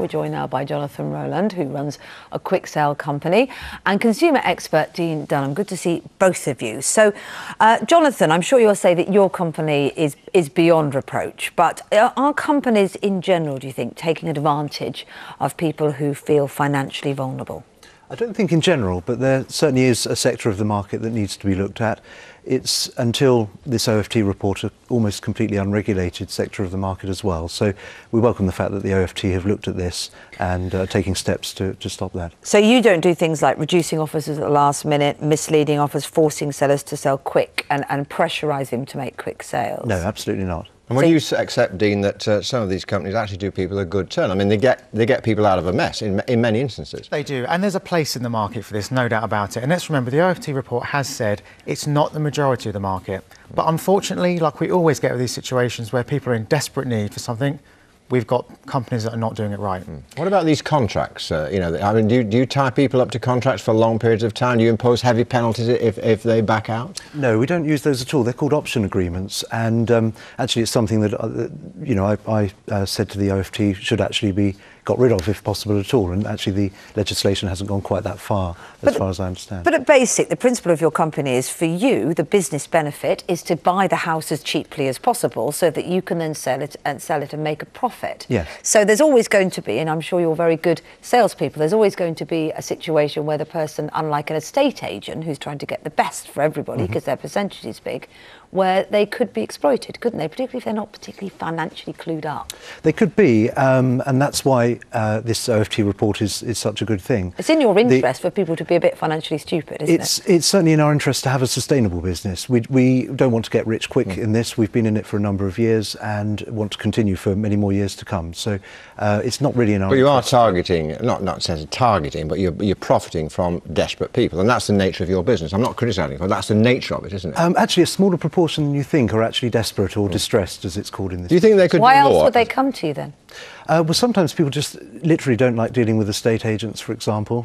We're joined now by Jonathan Rowland, who runs a quick sale company, and consumer expert Dean Dunham. Good to see both of you. So, Jonathan, I'm sure you'll say that your company is beyond reproach, but are companies in general, do you think, taking advantage of people who feel financially vulnerable? I don't think in general, but there certainly is a sector of the market that needs to be looked at. It's, until this OFT report, an almost completely unregulated sector of the market as well. So we welcome the fact that the OFT have looked at this and taking steps to stop that. So you don't do things like reducing offers at the last minute, misleading offers, forcing sellers to sell quick and pressurise them to make quick sales? No, absolutely not. And will you accept, Dean, that some of these companies actually do people a good turn? I mean, they get people out of a mess in many instances. They do, and there's a place in the market for this, no doubt about it. And let's remember, the OFT report has said it's not the majority of the market. But unfortunately, like we always get with these situations where people are in desperate need for something, we've got companies that are not doing it right. What about these contracts? You know, I mean, do you tie people up to contracts for long periods of time? Do you impose heavy penalties if they back out? No, we don't use those at all. They're called option agreements, and actually it's something that you know, I said to the OFT should actually be got rid of if possible at all, and actually the legislation hasn't gone quite that far as far as I understand. But at basic, the principle of your company is, for you, the business benefit is to buy the house as cheaply as possible so that you can then sell it and make a profit. Yes. So there's always going to be, and I'm sure you're very good salespeople, there's always going to be a situation where the person, unlike an estate agent who's trying to get the best for everybody because their percentage is big, where they could be exploited, couldn't they? Particularly if they're not particularly financially clued up. They could be, and that's why this OFT report is such a good thing. It's in your interest for people to be a bit financially stupid, isn't it? It's certainly in our interest to have a sustainable business. We don't want to get rich quick in this. We've been in it for a number of years and want to continue for many more years to come. So it's not really in our interest. But you are targeting, not necessarily targeting, but you're profiting from desperate people, and that's the nature of your business. I'm not criticising, but that's the nature of it, isn't it? Actually, a smaller proportion than you think are actually desperate or distressed, as it's called in this. Do you think they could do more? Why else would they come to you then? Well, sometimes people just literally don't like dealing with estate agents, for example,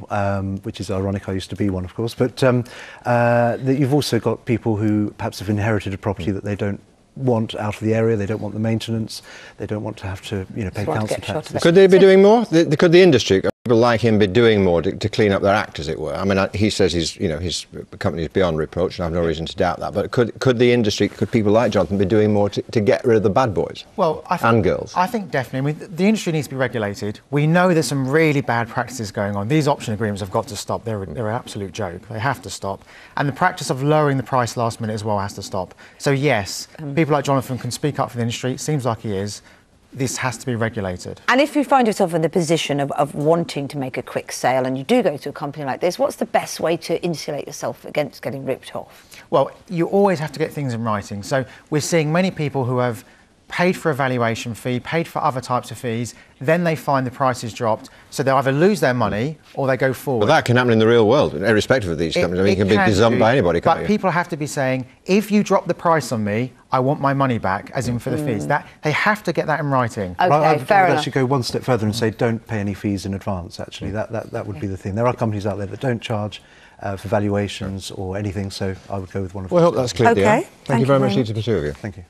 which is ironic. I used to be one, of course. But that you've also got people who perhaps have inherited a property that they don't want out of the area. They don't want the maintenance. They don't want to have to, you know, pay council tax. Could they be doing more? Could the industry, people like him, be doing more to clean up their act, as it were? I mean, he says his company is beyond reproach, and I have no reason to doubt that. But could the industry, could people like Jonathan be doing more to get rid of the bad boys? Well, and girls. I think definitely. I mean, the industry needs to be regulated. We know there's some really bad practices going on. These option agreements have got to stop. They're an absolute joke. They have to stop. And the practice of lowering the price last minute as well has to stop. So yes, people like Jonathan can speak up for the industry. It seems like he is. This has to be regulated. And if you find yourself in the position of wanting to make a quick sale and you do go to a company like this, what's the best way to insulate yourself against getting ripped off? Well, you always have to get things in writing. So we're seeing many people who have paid for a valuation fee, paid for other types of fees, then they find the prices dropped, so they either lose their money or they go forward. But that can happen in the real world, irrespective of these companies. I mean, it can be gazumped by anybody, can't you? But people have to be saying, if you drop the price on me, I want my money back, as in for the fees. They have to get that in writing. Okay, I would fair enough. actually go one step further and say don't pay any fees in advance, actually. That would be the thing. There are companies out there that don't charge for valuations or anything, so I would go with one of them. Well, I hope that's clear, Okay. Thank you very much to the two of you. Thank you.